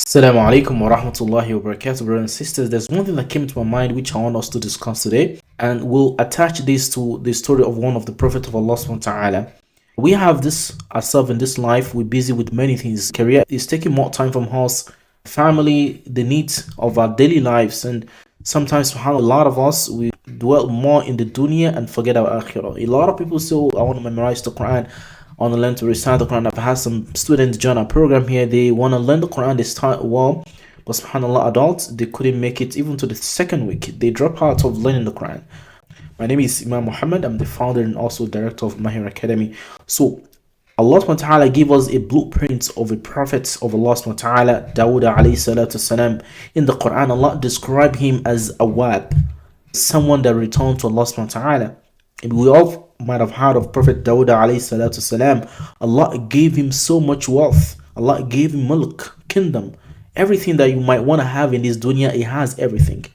Assalamu alaikum wa rahmatullahi wa barakatuh, brothers and sisters. There's one thing that came to my mind which I want us to discuss today, and we'll attach this to the story of one of the Prophet of Allah subhanahu wa ta'ala. We have this ourselves in this life, we're busy with many things. Career is taking more time from us, family, the needs of our daily lives, and sometimes a lot of us we dwell more in the dunya and forget our akhirah. A lot of people say, oh, I want to memorize the Quran, on the learn to recite the Quran. I've had some students join our program here. They want to learn the Quran. They start well, but subhanAllah, adults, they couldn't make it even to the second week. They drop out of learning the Quran. My name is Imam Muhammad. I'm the founder and also director of Maaher Academy. So Allah subhanahu wa ta'ala gave us a blueprint of a prophet of Allah subhanahu wa ta'ala, Dāwūd alayhis-Salaam. In the Quran, Allah described him as awwab, someone that returned to Allah subhanahu wa ta'ala. And we all might have heard of Prophet Dāwūd alayhi-Salaam. Allah gave him so much wealth. Allah gave him mulk, kingdom. Everything that you might want to have in this dunya, he has everything.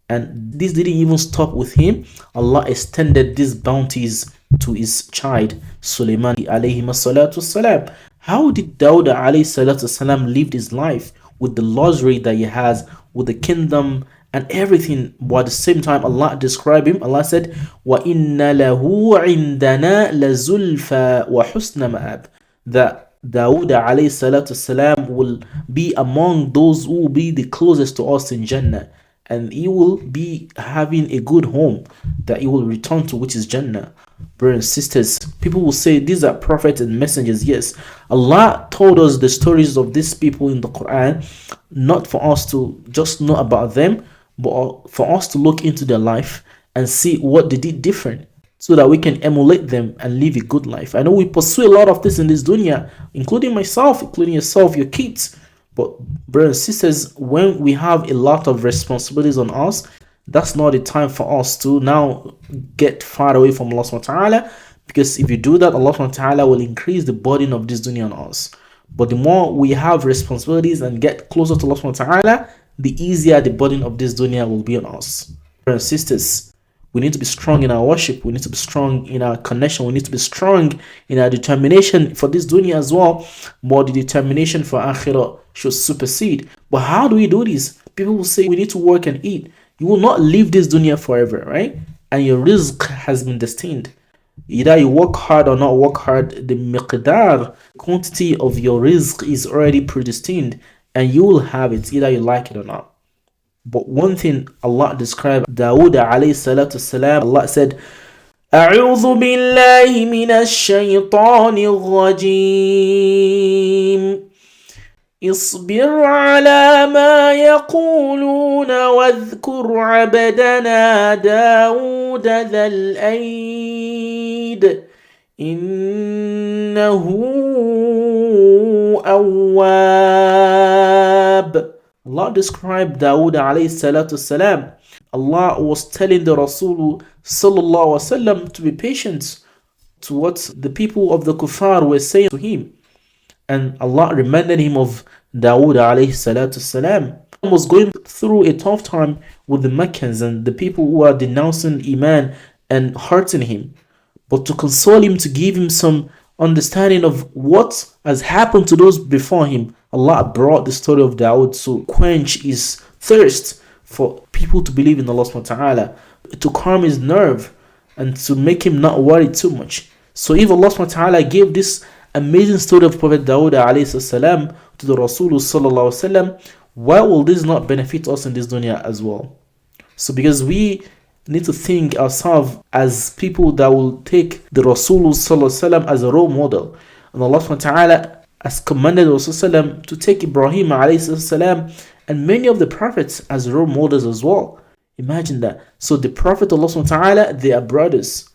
And this didn't even stop with him. Allah extended these bounties to his child, Sulaiman alayhi-Salaam. How did Dāwūd alayhi-Salaam live his life with the luxury that he has, with the kingdom and everything, but at the same time Allah described him. Allah said, وَإِنَّ لَهُ عِنْدَنَا لَزُلْفَى وَحُسْنَ مَآبٍ, that Dāwūd alayhi salatu salam will be among those who will be the closest to us in Jannah, and he will be having a good home that he will return to, which is Jannah. Brothers and sisters, people will say these are prophets and messengers. Yes, Allah told us the stories of these people in the Quran, not for us to just know about them, but for us to look into their life and see what they did different, so that we can emulate them and live a good life. I know we pursue a lot of this in this dunya, including myself, including yourself, your kids. But brothers and sisters, when we have a lot of responsibilities on us, that's not the time for us to now get far away from Allah subhanahu wa ta'ala, because if you do that, Allah subhanahu wa ta'ala will increase the burden of this dunya on us. But the more we have responsibilities and get closer to Allah subhanahu wa ta'ala, the easier the burden of this dunya will be on us. Brothers and sisters, we need to be strong in our worship. We need to be strong in our connection. We need to be strong in our determination for this dunya as well. But the determination for akhirah should supersede. But how do we do this? People will say we need to work and eat. You will not live this dunya forever, right? And your rizq has been destined. Either you work hard or not work hard, the miqdar, quantity of your rizq is already predestined, and you will have it, either you like it or not. But one thing Allah described Dāwūd alayhi salatu salam, Allah said, أعوذ بالله من الشيطان الرجيم اصبر على ما يقولون واذكر عبدنا داود ذا الأيد إنه أواب. Allah described Dāwūd alayhi salatu salam. Allah was telling the Rasul sallallahu alaihi wasallam to be patient to what the people of the kuffar were saying to him. And Allah reminded him of Dāwūd alayhi salatu salam. He was going through a tough time with the Meccans and the people who are denouncing Iman and hurting him. But to console him, to give him some understanding of what has happened to those before him, Allah brought the story of Dāwūd to quench his thirst for people to believe in Allah subhanahu wa ta'ala, to calm his nerve and to make him not worry too much. So if Allah subhanahu wa ta'ala gave this amazing story of Prophet Dāwūd alayhi salam to the Rasul sallallahu alaihi wasallam, why will this not benefit us in this dunya as well? So because we need to think ourselves as people that will take the Rasul sallallahu alaihi wasallam as a role model, and Allah subhanahu wa ta'ala has commanded Rasul sallam to take Ibrahim alayhi salam and many of the prophets as role models as well. Imagine that. So the Prophet Allah subhanahu wa ta'ala, they are brothers.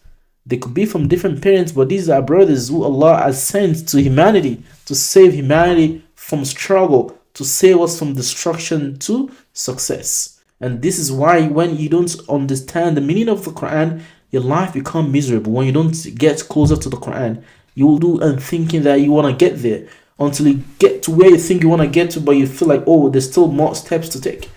They could be from different parents, but these are brothers who Allah has sent to humanity to save humanity from struggle, to save us from destruction to success. And this is why when you don't understand the meaning of the Quran, your life becomes miserable. When you don't get closer to the Quran, you will do and thinking that you want to get there until you get to where you think you want to get to, but you feel like, oh, there's still more steps to take.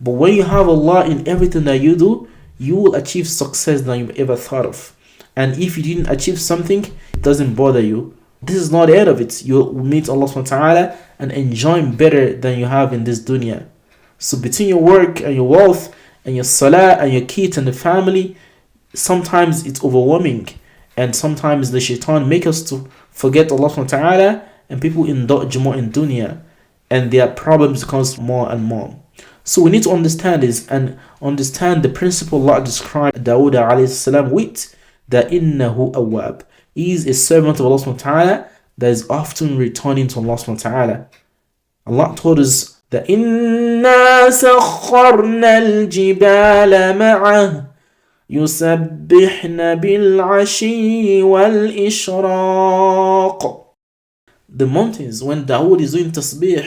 But when you have Allah in everything that you do, you will achieve success than you've ever thought of. And if you didn't achieve something, it doesn't bother you. This is not the end of it. You will meet Allah subhanahu wa ta'ala and enjoy him better than you have in this dunya. So between your work and your wealth and your salah and your kids and the family, sometimes it's overwhelming. And sometimes the shaitan make us to forget Allah subhanahu wa ta'ala, and people indulge more in dunya, and their problems becomes more and more. So we need to understand this and understand the principle Allah described Dāwūd alayhis-Salaam with, that innahu awwab. He is a servant of Allah subhanahu wa ta'ala that is often returning to Allah subhanahu wa ta'ala. Allah told us that inna sakharna al-jibala ma'ah yusabbihna bil-'ashiyyi wal-ishraq. The mountains, when Dāwūd is doing tasbih,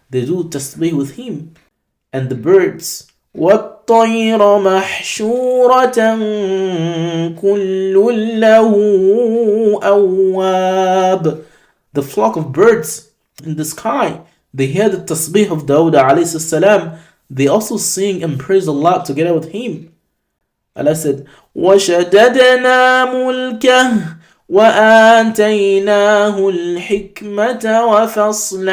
they do tasbih with him. And the birds, وَالطَّيْرَ مَحْشُورَةً كُلٌّ لَهُ أَوَّابٌ. The flock of birds in the sky, they hear the tasbih of Dāwūd alayhi salam. They also sing and praise Allah together with him. Allah said, وَشَدَدْنَا مُلْكَهُ وَآتَيْنَاهُ الْحِكْمَةَ وَفَصْلَ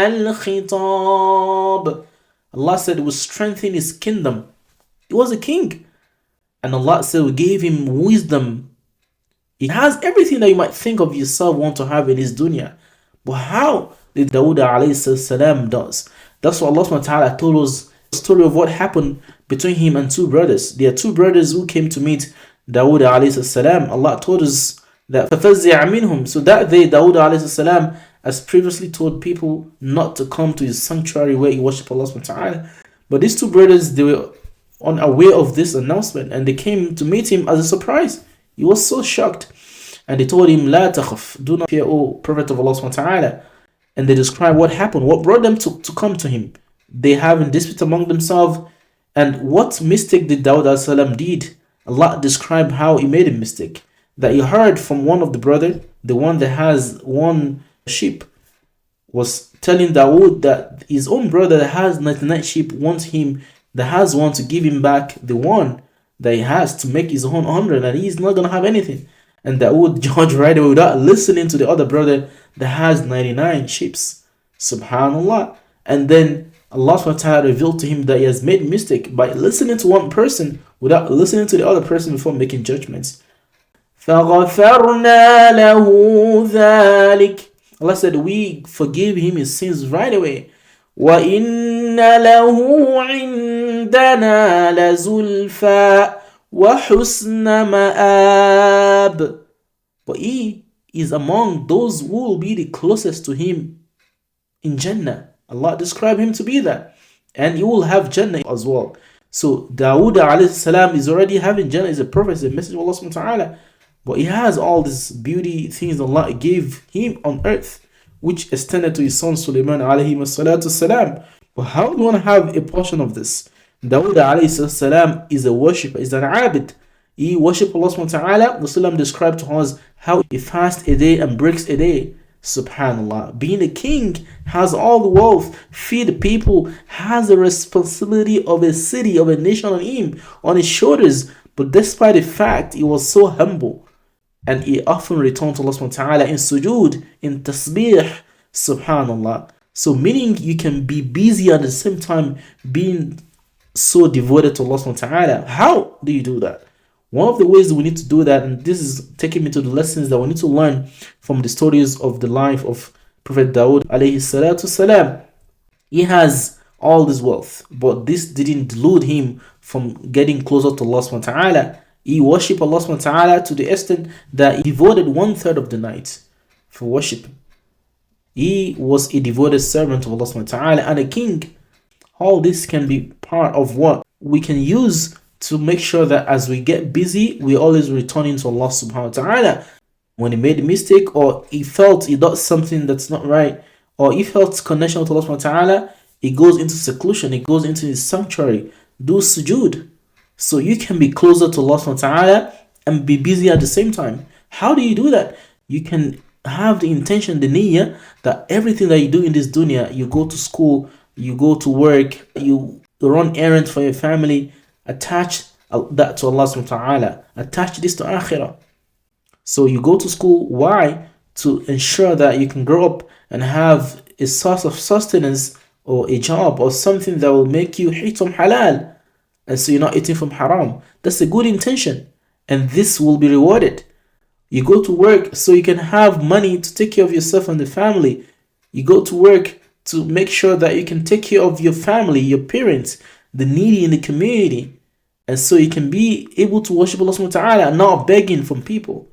الْخِطَابِ. Allah said we strengthened his kingdom. He was a king. And Allah said we gave him wisdom. He has everything that you might think of yourself want to have in his dunya. But how did Dāwūd alayhi salam does? That's what Allah subhanahu wa ta'ala told us the story of what happened between him and two brothers. There are two brothers who came to meet Dāwūd alayhi salam. Allah told us that فَفَزِّعَ مِنْهُمْ. So that day Dāwūd alayhi salam, as previously told people not to come to his sanctuary where he worshiped Allah subhanahu wa ta'ala. But these two brothers, they were unaware of this announcement, and they came to meet him as a surprise. He was so shocked. And they told him, La takhaf, do not fear, O Prophet of Allah subhanahu wa ta'ala. And they described what happened, what brought them to come to him. They have a dispute among themselves. And what mistake did Dāwūd alayhi salam did? Allah described how he made a mistake. That he heard from one of the brother, the one that has one sheep, was telling Dāwūd that his own brother that has 99 sheep wants him, that has one, to give him back the one that he has to make his own 100, and he's not going to have anything. And Dāwūd judged right away without listening to the other brother that has 99 sheep. Subhanallah. And then Allah subhanahu wa ta'ala revealed to him that he has made a mistake by listening to one person without listening to the other person before making judgments. فَغَفَرْنَا لَهُ ذَلِكَ. Allah said we forgive him his sins right away. وَإِنَّ لَهُ عِنْدَنَا لَزُلْفَى وَحُسْنَ مَآبٍ. But he is among those who will be the closest to him in Jannah. Allah described him to be that. And he will have Jannah as well. So Dāwūd alayhi salam is already having Jannah, is a prophet, is a message of Allah subhanahu wa ta'ala. But he has all these beauty things Allah gave him on earth, which extended to his son Sulaiman alayhi-Salaam. But how do you want to have a portion of this? Dāwūd alayhi-Salaam is a worshipper, is an abid. He worshipped Allah subhanahu wa ta'ala. The Salam described to us how he fasts a day and breaks a day. Subhanallah. Being a king, has all the wealth, feed the people, has the responsibility of a city, of a nation on his shoulders. But despite the fact he was so humble, and he often returned to Allah subhanahu wa ta'ala in sujood, in tasbih, subhanallah. So meaning you can be busy at the same time being so devoted to Allah subhanahu wa ta'ala. How do you do that? One of the ways we need to do that, and this is taking me to the lessons that we need to learn from the stories of the life of Prophet Dāwūd alayhi salatu salam. He has all this wealth, but this didn't delude him from getting closer to Allah subhanahu wa ta'ala. He worshipped Allah subhanahu wa ta'ala to the extent that he devoted 1/3 of the night for worship. He was a devoted servant of Allah subhanahu wa ta'ala and a king. All this can be part of what we can use to make sure that as we get busy, we always returning to Allah subhanahu wa ta'ala. When he made a mistake, or he felt he does something that's not right, or he felt connection to Allah subhanahu wa ta'ala, he goes into seclusion, he goes into his sanctuary, do sujood. So you can be closer to Allah subhanahu wa ta'ala and be busy at the same time. How do you do that? You can have the intention, the niyyah, that everything that you do in this dunya, you go to school, you go to work, you run errands for your family, attach that to Allah subhanahu wa ta'ala. Attach this to akhirah. So you go to school. Why? to ensure that you can grow up and have a source of sustenance or a job or something that will make you eat from halal, and so you're not eating from haram. That's a good intention, and this will be rewarded. You go to work so you can have money to take care of yourself and the family. You go to work to make sure that you can take care of your family, your parents, the needy in the community, and so you can be able to worship Allah subhanahu wa ta'ala and not begging from people.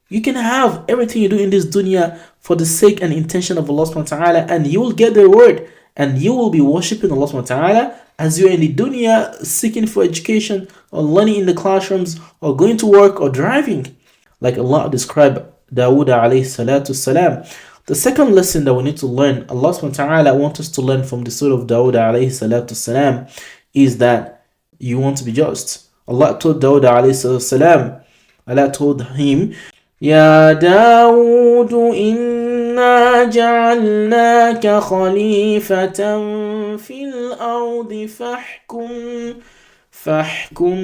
You can have everything you do in this dunya for the sake and intention of Allah subhanahu wa ta'ala, and you will get the reward, and you will be worshipping Allah subhanahu wa ta'ala as you are in the dunya seeking for education or learning in the classrooms or going to work or driving. Like Allah described Dāwūd alayhis-Salaam. The second lesson that we need to learn, Allah subhanahu wa ta'ala wants us to learn from the surah of Dāwūd alayhis-Salaam, is that you want to be just. Allah told Dāwūd alayhis-Salaam, Allah told him, Ya Dāwūd, inna ja'alnaka khalifatan fil ardi فاحكم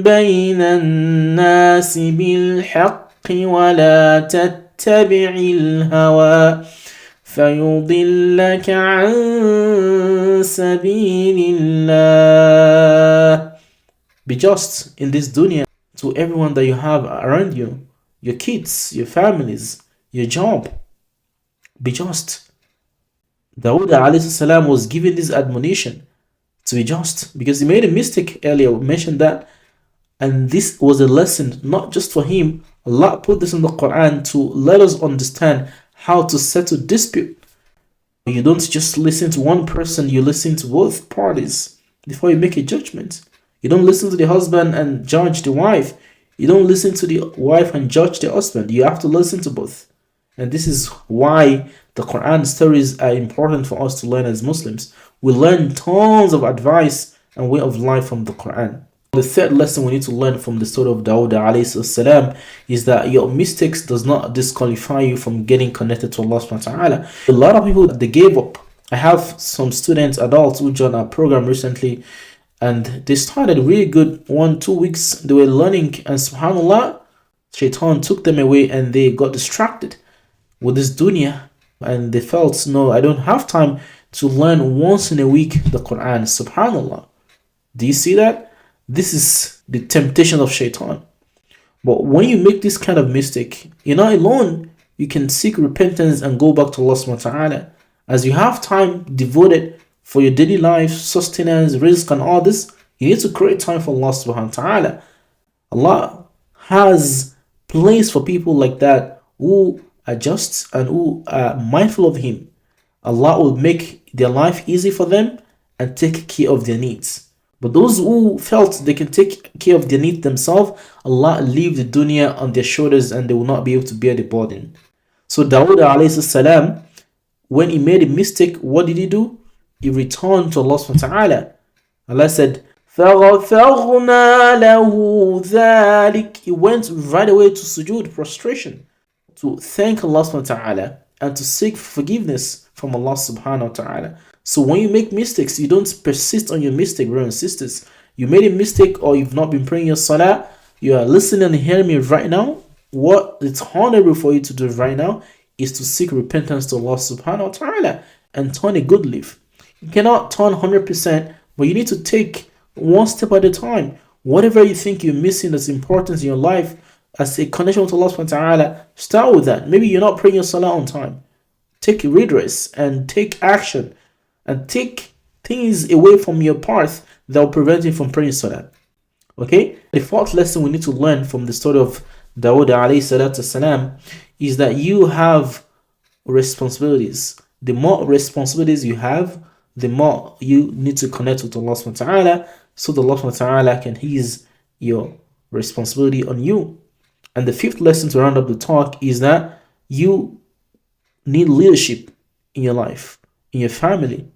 بين الناس بالحق ولا تتبع الهوى فيضلك عن سبيل الله. Be just in this dunya to everyone that you have around you, your kids, your families, your job. Be just. Dāwūd alayhi salam was given this admonition to be just because he made a mistake earlier. We mentioned that, and this was a lesson not just for him. Allah put this in the Qur'an to let us understand how to settle dispute. You don't just listen to one person, you listen to both parties before you make a judgment. You don't listen to the husband and judge the wife. You don't listen to the wife and judge the husband. You have to listen to both. And this is why the Qur'an stories are important for us to learn as Muslims. We learn tons of advice and way of life from the Qur'an. The third lesson we need to learn from the story of Dāwūd alayhi salam is that your mistakes does not disqualify you from getting connected to Allah subhanahu wa ta'ala. A lot of people, they gave up. I have some students, adults, who joined our program recently, and they started really good 1-2 weeks. They were learning, and subhanallah, Shaitan took them away and they got distracted with this dunya, and they felt, no, I don't have time to learn once in a week the Qur'an. Subhanallah. Do you see that? This is the temptation of Shaitan. But when you make this kind of mistake, you're not alone. You can seek repentance and go back to Allah subhanahu wa ta'ala. As you have time devoted for your daily life, sustenance, rizq and all this, you need to create time for Allah subhanahu wa ta'ala. Allah has place for people like that who are just and who are mindful of Him. Allah will make their life easy for them and take care of their needs. But those who felt they can take care of their needs themselves, Allah leave the dunya on their shoulders and they will not be able to bear the burden. So Dāwūd alayhi salam, when he made a mistake, what did he do? He returned to Allah subhanahu wa ta'ala. Allah said, فَغَفَرْنَا لَهُ ذَلِكَ. He went right away to sujood, prostration, to thank Allah subhanahu wa ta'ala and to seek forgiveness from Allah subhanahu wa ta'ala. So when you make mistakes, you don't persist on your mistake, brothers and sisters. You made a mistake or you've not been praying your salah, you are listening and hearing me right now. What it's honorable for you to do right now is to seek repentance to Allah subhanahu wa ta'ala and turn a good leaf. You cannot turn 100%, but you need to take one step at a time. Whatever you think you're missing that's important in your life as a connection with Allah subhanahu wa ta'ala, start with that. Maybe you're not praying your salah on time. Take redress and take action and take things away from your path that will prevent you from praying salah. Okay? The fourth lesson we need to learn from the story of Dāwūd alayhi salam is that you have responsibilities. The more responsibilities you have, the more you need to connect with Allah subhanahu wa ta'ala so that Allah subhanahu wa ta'ala can ease your responsibility on you. And the fifth lesson to round up the talk is that you need leadership in your life, in your family.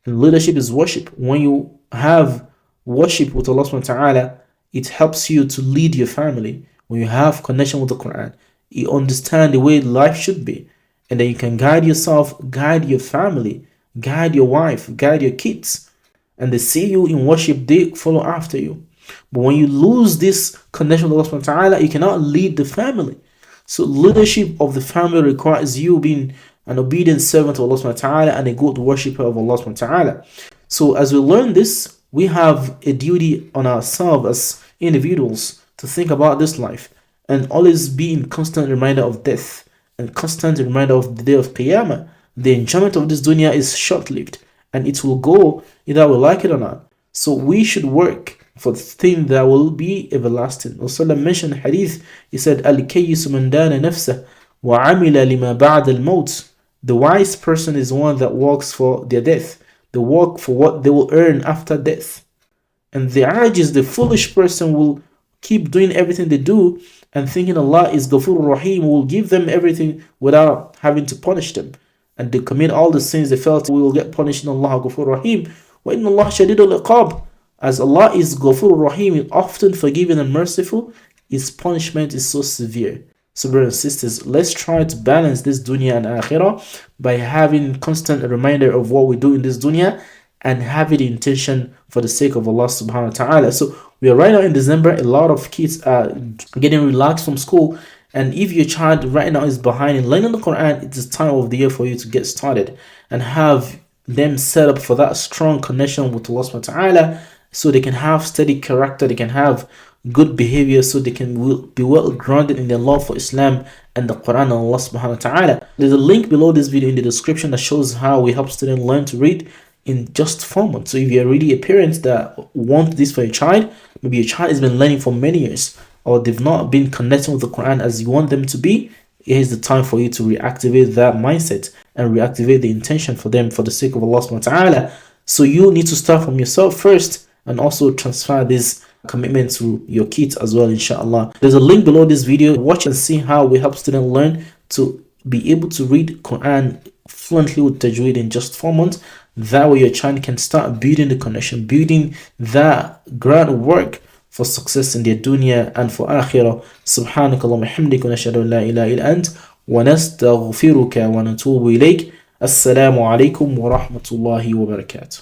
And leadership is worship. When you have worship with Allah subhanahu wa ta'ala, it helps you to lead your family. When you have connection with the Qur'an, you understand the way life should be. And then you can guide yourself, guide your family, guide your wife, guide your kids. And they see you in worship, they follow after you. But when you lose this connection with Allah subhanahu wa ta'ala, you cannot lead the family. So leadership of the family requires you being an obedient servant of Allah subhanahu wa ta'ala and a good worshipper of Allah subhanahu wa ta'ala. So as we learn this, we have a duty on ourselves as individuals to think about this life and always be in constant reminder of death and constant reminder of the day of Qiyamah. The enjoyment of this dunya is short-lived and it will go either we like it or not. So we should work for the thing that will be everlasting. Rasulullah mentioned hadith, he said, Al-Kayyisu man dana nafsah wa amila lima ba'da al-maut. The wise person is one that works for their death. They work for what they will earn after death. And the ajiz, the foolish person, will keep doing everything they do and thinking Allah is Ghafur Rahim, will give them everything without having to punish them. And they commit all the sins they felt we will get punished in Allah Ghafur Rahim. Wa inna Allah shadidul iqab. As Allah is Ghafur Rahim, often forgiving and merciful, His punishment is so severe. So brothers and sisters, let's try to balance this dunya and akhirah by having constant reminder of what we do in this dunya and having the intention for the sake of Allah subhanahu wa ta'ala. So we are right now in December. A lot of kids are getting relaxed from school. And if your child right now is behind in learning the Qur'an, it is time of the year for you to get started and have them set up for that strong connection with Allah subhanahu wa ta'ala, so they can have steady character, they can have good behavior, so they can be well grounded in their love for Islam and the Quran and Allah subhanahu wa ta'ala. There's a link below this video in the description that shows how we help students learn to read in just 4 months. So if you're really a parent that want this for your child, maybe your child has been learning for many years or they've not been connecting with the Quran as you want them to be, here's the time for you to reactivate that mindset and reactivate the intention for them for the sake of Allah subhanahu wa ta'ala. So you need to start from yourself first and also transfer this commitment to your kids as well, inshallah. There's a link below this video. Watch and see how we help students learn to be able to read Quran fluently with tajweed in just 4 months. That way your child can start building the connection, building that groundwork for success in their dunya and for akhirah. Subhanakallahumma hamdika wa nashhadu an la ilaha illa ant wa nastaghfiruka wa natubu ilayk. Assalamu alaikum wa rahmatullahi wa barakatuh.